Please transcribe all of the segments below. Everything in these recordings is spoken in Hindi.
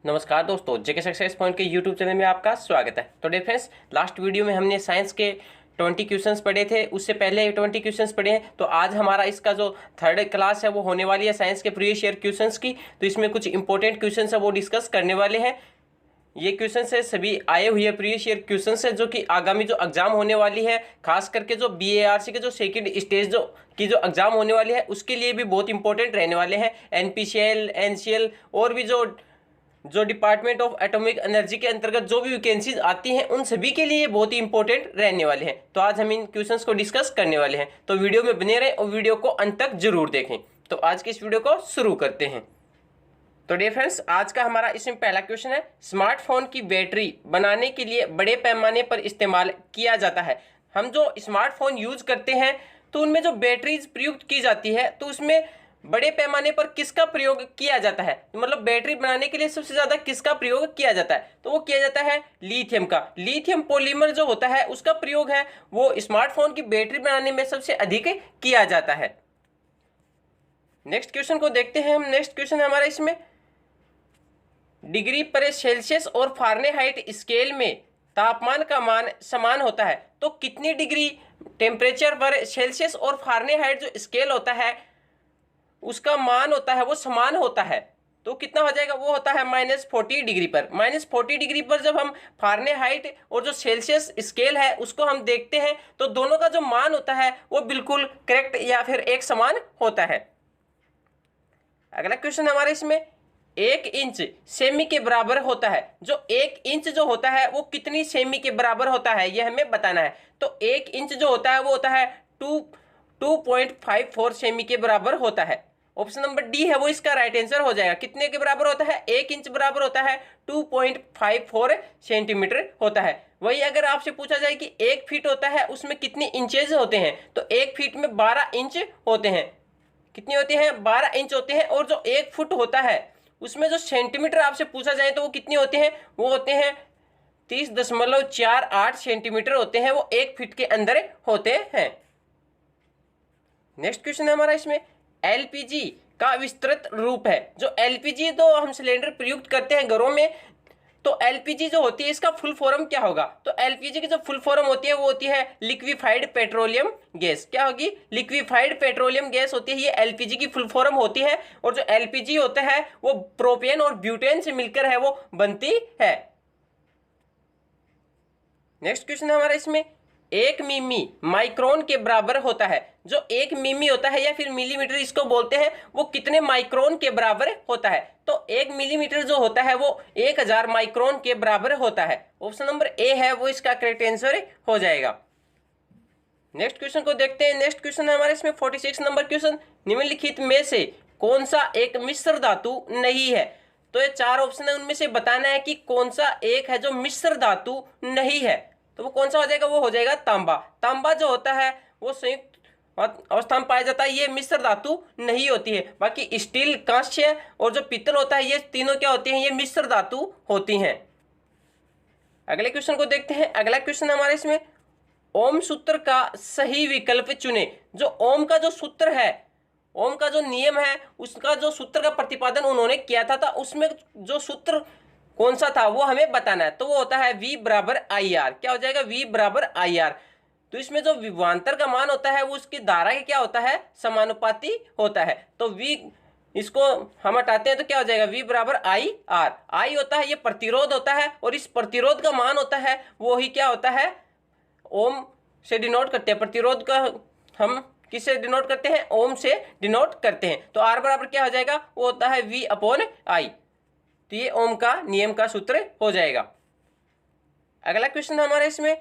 नमस्कार दोस्तों, जेके सक्सेस पॉइंट के यूट्यूब चैनल में आपका स्वागत है। तो डियर फ्रेंड्स, लास्ट वीडियो में हमने साइंस के 20 क्वेश्चंस पढ़े थे, उससे पहले 20 क्वेश्चंस पढ़े हैं। तो आज हमारा इसका जो थर्ड क्लास है वो होने वाली है साइंस के प्रीवियस ईयर क्वेश्चंस की। तो इसमें कुछ इंपॉर्टेंट क्वेश्चंस है वो डिस्कस करने वाले हैं। ये क्वेश्चंस है सभी आए हुए प्रीवियस ईयर क्वेश्चंस है जो कि आगामी जो एग्जाम होने वाली है, खास करके जो BARC के जो सेकंड स्टेज जो एग्जाम होने वाली है उसके लिए भी बहुत इंपॉर्टेंट रहने वाले हैं। NPCL, NCL और भी जो डिपार्टमेंट ऑफ एटॉमिक एनर्जी के अंतर्गत जो भी वैकेंसीज आती हैं उन सभी के लिए बहुत ही इंपॉर्टेंट रहने वाले हैं। तो आज हम इन क्वेश्चंस को डिस्कस करने वाले हैं, तो वीडियो में बने रहें और वीडियो को अंत तक जरूर देखें। तो आज की इस वीडियो को शुरू करते हैं। तो डियर फ्रेंड्स, आज का हमारा इसमें पहला क्वेश्चन है, स्मार्टफोन की बैटरी बनाने के लिए बड़े पैमाने पर इस्तेमाल किया जाता है। हम जो स्मार्टफोन यूज करते हैं तो उनमें जो बैटरीज प्रयुक्त की जाती है तो उसमें बड़े पैमाने पर किसका प्रयोग किया जाता है, तो मतलब बैटरी बनाने के लिए सबसे ज्यादा किसका प्रयोग किया जाता है, तो वो किया जाता है लिथियम का। लिथियम पॉलीमर जो होता है उसका प्रयोग है वो स्मार्टफोन की बैटरी बनाने में सबसे अधिक किया जाता है। नेक्स्ट क्वेश्चन को देखते हैं हम। नेक्स्ट क्वेश्चन है हमारा इसमें, डिग्री पर सेल्सियस और फारेनहाइट स्केल में तापमान का मान समान होता है, तो कितनी डिग्री टेम्परेचर पर सेल्सियस और फारेनहाइट जो स्केल होता है उसका मान होता है वो समान होता है, तो कितना हो जाएगा, वो होता है -40 डिग्री पर। -40 डिग्री पर जब हम फारेनहाइट और जो सेल्सियस स्केल है उसको हम देखते हैं तो दोनों का जो मान होता है वो बिल्कुल करेक्ट या फिर एक समान होता है। अगला क्वेश्चन हमारे इसमें, 1 इंच सेमी के बराबर होता है, जो 1 इंच जो होता है वो कितनी सेमी के बराबर होता है ये हमें बताना है। तो 1 इंच जो होता है वो होता है 2.54 सेमी के बराबर होता है। ऑप्शन नंबर डी है वो इसका राइट आंसर हो जाएगा। कितने के बराबर होता है, 1 इंच बराबर होता है 2.54 सेंटीमीटर होता है। वही अगर आपसे पूछा जाए कि 1 फीट होता है उसमें कितने इंचेज होते हैं, तो 1 फीट में 12 इंच होते हैं। कितने होते हैं, 12 इंच होते हैं। और जो 1 फुट होता है उसमें जो सेंटीमीटर आपसे पूछा जाए तो वो कितने होते हैं, वो होते हैं 30.48 सेंटीमीटर होते हैं, वो 1 फीट के अंदर होते हैं। नेक्स्ट क्वेश्चन है हमारा इसमें, LPG का विस्तृत रूप है। जो LPG तो हम सिलेंडर प्रयुक्त करते हैं घरों में, तो LPG जो होती है इसका फुल फॉर्म क्या होगा, तो LPG की जो फुल फॉर्म होती है वो होती है लिक्विफाइड पेट्रोलियम गैस। क्या होगी, लिक्विफाइड पेट्रोलियम गैस होती है, ये LPG की फुल फॉर्म होती है। और जो LPG होता है वो प्रोपेन और ब्यूटेन से मिलकर है वो बनती है। नेक्स्ट क्वेश्चन है हमारा इसमें, 1 मिमी माइक्रोन के बराबर होता है। जो 1 मिमी होता है या फिर मिलीमीटर इसको बोलते हैं, वो कितने माइक्रोन के बराबर होता है, तो 1 मिलीमीटर जो होता है वो 1000 माइक्रोन के बराबर होता है। ऑप्शन नंबर ए है वो इसका करेक्ट आंसर हो जाएगा। नेक्स्ट क्वेश्चन को देखते हैं। नेक्स्ट क्वेश्चन है हमारे इसमें 46 नंबर क्वेश्चन, निम्नलिखित में से कौन सा एक मिश्र धातु नहीं है। तो ये 4 ऑप्शन है, उनमें से बताना है कि कौन सा एक है जो मिश्र धातु नहीं है, तो वो कौन सा हो जाएगा, वो हो जाएगा तांबा। तांबा जो होता है वो संयुक्त अवस्था में पाया जाता है, ये मिश्र धातु नहीं होती है। बाकी स्टील, कांस्य और जो पीतल होता है ये तीनों क्या होती हैं, ये मिश्र धातु होती हैं। अगले क्वेश्चन को देखते हैं। अगला क्वेश्चन हमारे इसमें, ओम सूत्र का सही विकल्प चुने। जो ओम का जो सूत्र है, ओम का जो नियम है उसका जो सूत्र का प्रतिपादन उन्होंने किया था उसमें जो सूत्र कौन सा था वो हमें बताना है, तो वो होता है V बराबर IR। क्या हो जाएगा, V बराबर IR। तो इसमें जो विभवांतर का मान होता है वो उसकी धारा के क्या होता है, समानुपाती होता है। तो V इसको हम हटाते हैं तो क्या हो जाएगा, V बराबर IR। I होता है ये प्रतिरोध होता है, और इस प्रतिरोध का मान होता है वो ही क्या होता है, ओम से डिनोट करते हैं। प्रतिरोध का हम किससे डिनोट करते हैं, ओम से डिनोट करते हैं। तो R बराबर क्या हो जाएगा, वो होता है V/I। तो ये ओम का नियम का सूत्र हो जाएगा। अगला क्वेश्चन हमारे इसमें,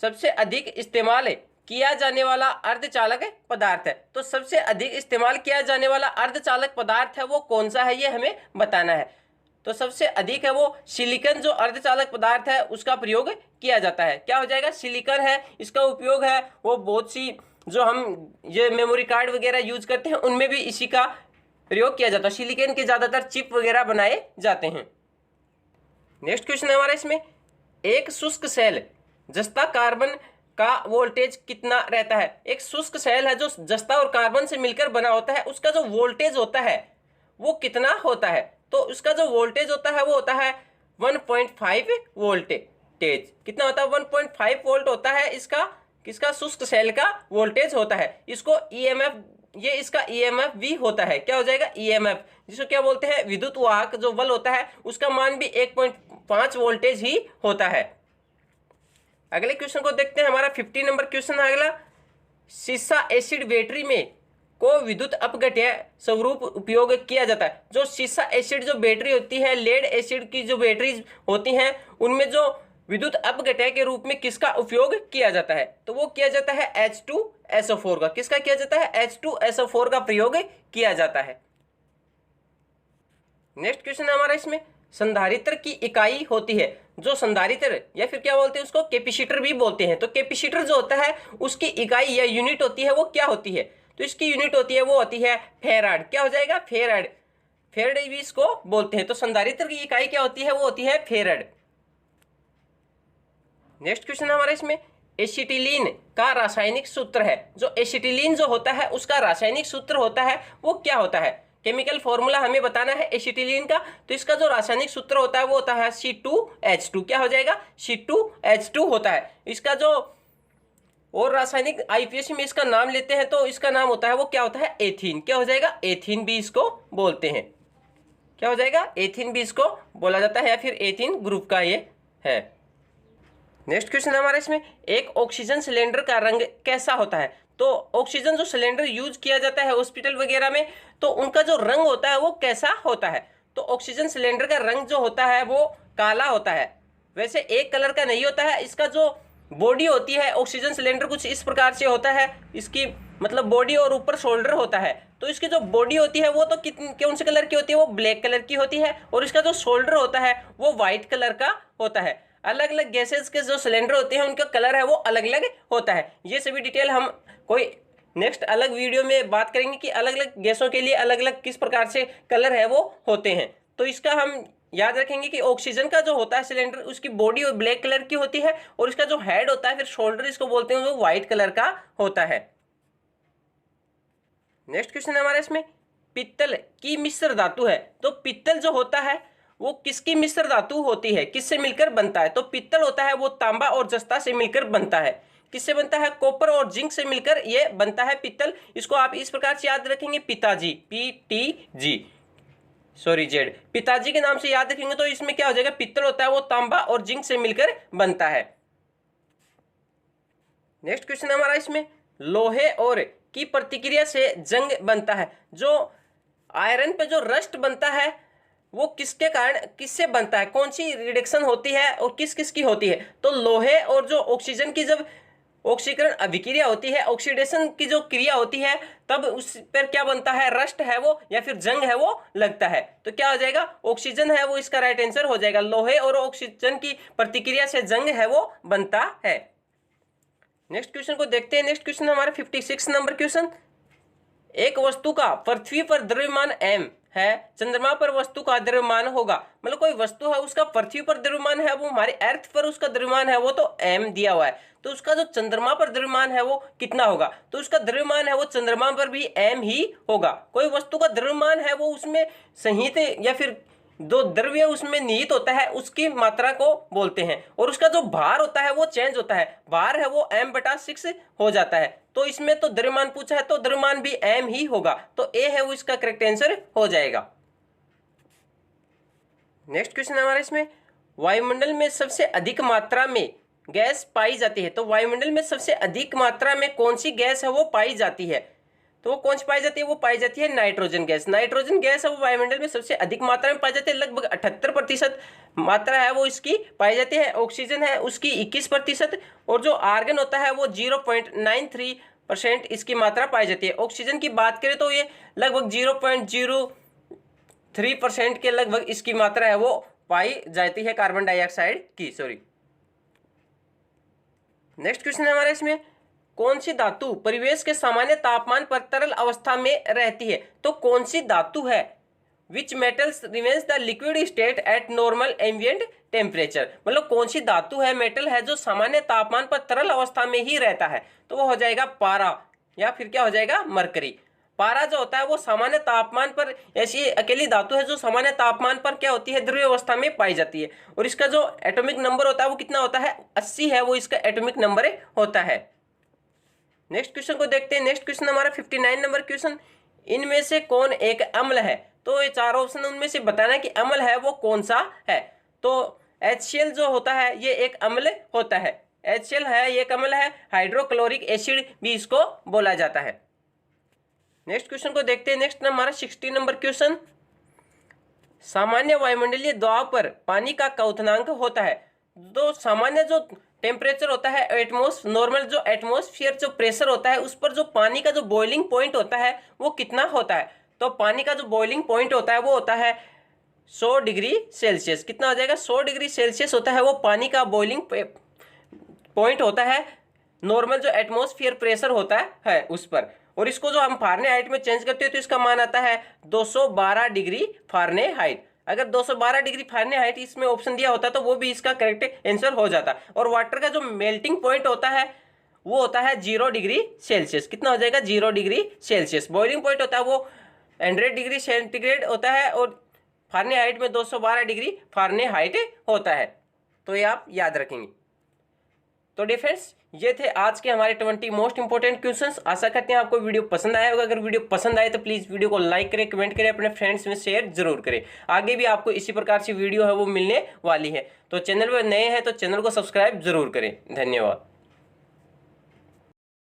सबसे अधिक इस्तेमाल किया जाने वाला अर्धचालक पदार्थ है। तो सबसे अधिक इस्तेमाल किया जाने वाला अर्धचालक पदार्थ है वो कौन सा है ये हमें बताना है। तो सबसे अधिक है वो सिलिकॉन, जो अर्धचालक पदार्थ है उसका प्रयोग किया जाता है। क्या हो जाएगा, सिलिकॉन है, इसका उपयोग है वो बहुत सी जो हम ये मेमोरी कार्ड वगैरह यूज करते हैं उनमें भी इसी का प्रयोग किया जाता है। सिलिकॉन के ज्यादातर चिप वगैरह बनाए जाते हैं। नेक्स्ट क्वेश्चन है हमारा इसमें, एक शुष्क सेल जस्ता कार्बन का वोल्टेज कितना रहता है। एक शुष्क सेल है जो जस्ता और कार्बन से मिलकर बना होता है, उसका जो वोल्टेज होता है वो कितना होता है। तो उसका जो वोल्टेज होता है वो होता है 1.5 वोल्टेज। कितना होता है? 1.5 वोल्ट होता है इसका किसका शुष्क सेल का वोल्टेज होता है। इसको ईएमएफ, ये इसका ईएमएफ भी होता है। क्या हो जाएगा? ईएमएफ, जिसको क्या बोलते हैं? विद्युत वाहक जो बल होता है उसका मान भी 1.5 वोल्टेज ही होता है। अगले क्वेश्चन को देखते हैं। हमारा 50 नंबर क्वेश्चन है अगला। सीसा एसिड बैटरी में को विद्युत अपघट्य स्वरूप उपयोग किया जाता है। जो सीसा एसिड जो बैटरी होती है, लेड एसिड की जो बैटरीज होती हैं, उनमें जो विद्युत अपघट्य के रूप में किसका उपयोग किया जाता है? तो वो किया जाता है H2SO4 का। किसका किया जाता है? H2SO4 का प्रयोग किया जाता है। नेक्स्ट क्वेश्चन है हमारा इसमें, संधारित्र की इकाई होती है। जो संधारित्र या फिर क्या बोलते हैं उसको? कैपेसिटर भी बोलते हैं। तो कैपेसिटर जो होता है उसकी इकाई या यूनिट होती है वो क्या होती है? तो इसकी यूनिट होती है वो होती है फेराड। क्या हो जाएगा? फेराड। फेराड भी इसको बोलते हैं। तो संधारित्र की इकाई क्या होती है? वो होती है फेराड। नेक्स्ट क्वेश्चन हमारा इसमें, एसिटिलीन का रासायनिक सूत्र है। जो एसिटिलीन जो होता है उसका रासायनिक सूत्र होता है वो क्या होता है? केमिकल फॉर्मूला हमें बताना है एसिटिलीन का। तो इसका जो रासायनिक सूत्र होता है वो होता है C2H2। क्या हो जाएगा? C2H2 होता है। इसका जो और रासायनिक आईपीएससी में इसका नाम लेते हैं तो इसका नाम होता है वो क्या होता है? एथीन। क्या हो जाएगा? एथीन भी इसको बोलते हैं। क्या हो जाएगा? एथीन भी इसको बोला जाता है या फिर एथीन ग्रुप का ये है। नेक्स्ट क्वेश्चन हमारा इसमें, एक ऑक्सीजन सिलेंडर का रंग कैसा होता है? तो ऑक्सीजन जो सिलेंडर यूज किया जाता है हॉस्पिटल वगैरह में, तो उनका जो रंग होता है वो कैसा होता है? तो ऑक्सीजन सिलेंडर का रंग जो होता है वो काला होता है। वैसे एक कलर का नहीं होता है। इसका जो बॉडी होती है ऑक्सीजन सिलेंडर कुछ इस प्रकार से होता है। इसकी मतलब बॉडी और ऊपर शोल्डर होता है। तो इसकी जो बॉडी होती है वो तो कौन से कलर की होती है? वो ब्लैक कलर की होती है। और इसका जो शोल्डर होता है वो व्हाइट कलर का होता है। अलग अलग गैसेस के जो सिलेंडर होते हैं उनका कलर है वो अलग अलग होता है। ये सभी डिटेल हम कोई नेक्स्ट अलग वीडियो में बात करेंगे कि अलग अलग गैसों के लिए अलग अलग किस प्रकार से कलर है वो होते हैं। तो इसका हम याद रखेंगे कि ऑक्सीजन का जो होता है सिलेंडर उसकी बॉडी ब्लैक कलर की होती है और इसका जो हेड होता है फिर शोल्डर इसको बोलते हैं वो व्हाइट कलर का होता है। नेक्स्ट क्वेश्चन हमारा इसमें, पित्तल की मिश्र धातु है। तो पित्तल जो होता है वो किसकी मिश्र धातु होती है? किससे मिलकर बनता है? तो पित्तल होता है वो तांबा और जस्ता से मिलकर बनता है। किससे बनता है? कॉपर और जिंक से मिलकर ये बनता है पित्तल। इसको आप इस प्रकार से याद रखेंगे, पिताजी, जेड, पिताजी के नाम से याद रखेंगे। तो इसमें क्या हो जाएगा? पित्तल होता है वो तांबा और जिंक से मिलकर बनता है। नेक्स्ट क्वेश्चन हमारा इसमें, लोहे और की प्रतिक्रिया से जंग बनता है। जो आयरन पे जो रस्ट बनता है वो किसके कारण किससे बनता है? कौन सी रिडक्शन होती है और किस किस की होती है? तो लोहे और जो ऑक्सीजन की जब ऑक्सीकरण अभिक्रिया होती है, ऑक्सीडेशन की जो क्रिया होती है, तब उस पर क्या बनता है? रस्ट है वो या फिर जंग है वो लगता है। तो क्या हो जाएगा? ऑक्सीजन है वो इसका राइट आंसर हो जाएगा। लोहे और ऑक्सीजन की प्रतिक्रिया से जंग है वो बनता है। नेक्स्ट क्वेश्चन को देखते हैं। नेक्स्ट क्वेश्चन हमारा 56 नंबर क्वेश्चन, एक वस्तु का पृथ्वी पर द्रव्यमान m है, चंद्रमा पर वस्तु का द्रव्यमान होगा। मतलब कोई वस्तु है उसका पृथ्वी पर द्रव्यमान है, वो हमारे अर्थ पर उसका द्रव्यमान है वो तो m दिया हुआ है। तो उसका जो चंद्रमा पर द्रव्यमान है वो कितना होगा? तो उसका द्रव्यमान है वो चंद्रमा पर भी m ही होगा। कोई वस्तु का द्रव्यमान है वो उसमें संहित या फिर जो द्रव्य उसमें निहित होता है उसकी मात्रा को बोलते हैं। और उसका जो भार होता है वो चेंज होता है। भार है वो m/6 हो जाता है। तो इसमें तो द्रव्यमान पूछा है तो द्रव्यमान भी m ही होगा। तो ए है वो इसका करेक्ट आंसर हो जाएगा। नेक्स्ट क्वेश्चन हमारा इसमें, वायुमंडल में सबसे अधिक मात्रा में गैस पाई जाती है। तो वायुमंडल में सबसे अधिक मात्रा में कौन सी गैस है वो पाई जाती है? तो वो कौन सी पाई जाती है? वो पाई जाती है नाइट्रोजन गैस। नाइट्रोजन गैस है वो वायुमंडल में सबसे अधिक मात्रा में पाई जाती है। लगभग 78% मात्रा है वो इसकी पाई जाती है। ऑक्सीजन है उसकी 21% और जो आर्गन होता है वो 0.93% इसकी मात्रा पाई जाती है। ऑक्सीजन की बात करें तो ये लगभग 0.03% के लगभग इसकी मात्रा है वो पाई जाती है कार्बन डाइऑक्साइड की। नेक्स्ट क्वेश्चन हमारा इसमें, कौन सी धातु परिवेश के सामान्य तापमान पर तरल अवस्था में रहती है? तो कौन सी धातु है? Which metals remains the liquid state at normal ambient temperature. मतलब कौन सी धातु है, मेटल है जो सामान्य तापमान पर तरल अवस्था में ही रहता है? तो वो हो जाएगा पारा या फिर क्या हो जाएगा? मरकरी। पारा जो होता है वो सामान्य तापमान पर, ऐसी अकेली धातु है जो सामान्य तापमान पर क्या होती है, द्रव्य अवस्था में पाई जाती है। और इसका जो एटॉमिक नंबर होता है वो कितना होता है, 80 है, वो इसका एटॉमिक नंबर होता है। नेक्स्ट क्वेश्चन को देखते हैं। नेक्स्ट क्वेश्चन हमारा 59 नंबर क्वेश्चन, इनमें से कौन एक अम्ल है। तो ये चार ऑप्शन उनमें से बताना है कि अम्ल है वो कौन सा है। तो HCl जो होता है ये एक अम्ल होता है, HCl है ये एक अम्ल है, हाइड्रोक्लोरिक एसिड भी इसको बोला जाता है। नेक्स्ट क्वेश्चन को देखते हैं। नेक्स्ट हमारा 60 नंबर क्वेश्चन, सामान्य वायुमंडलीय दबाव पर पानी का क्वथनांक होता है। तो सामान्य जो टेम्परेचर होता है नॉर्मल जो एटमॉस्फेयर जो प्रेशर होता है उस पर जो पानी का जो बॉइलिंग पॉइंट होता है वो कितना होता है। तो पानी का जो बॉइलिंग पॉइंट होता है वो होता है 100 डिग्री सेल्सियस। कितना हो जाएगा, 100 डिग्री सेल्सियस होता है वो पानी का बॉइलिंग पॉइंट होता है, नॉर्मल जो एटमॉस्फेयर प्रेशर होता है उस पर। और इसको जो हम फारेनहाइट में चेंज करते हैं तो इसका मान आता है 212 डिग्री फारेनहाइट। अगर 212 डिग्री फारेनहाइट इसमें ऑप्शन दिया होता तो वो भी इसका करेक्ट आंसर हो जाता। और वाटर का जो मेल्टिंग पॉइंट होता है वो होता है 0 डिग्री सेल्सियस। कितना हो जाएगा, 0 डिग्री सेल्सियस। बॉइलिंग पॉइंट होता है वो 100 डिग्री सेंटीग्रेड होता है और फारेनहाइट में 212 डिग्री फारेनहाइट होता है। तो ये आप याद रखेंगे। तो डियर फ्रेंड्स, ये थे आज के हमारे 20 मोस्ट इंपोर्टेंट क्वेश्चंस। आशा करते हैं आपको वीडियो पसंद आया होगा। अगर वीडियो पसंद आए तो प्लीज़ वीडियो को लाइक करें, कमेंट करें, अपने फ्रेंड्स में शेयर जरूर करें। आगे भी आपको इसी प्रकार की वीडियो है वो मिलने वाली है। तो चैनल पर नए हैं तो चैनल को सब्सक्राइब जरूर करें। धन्यवाद।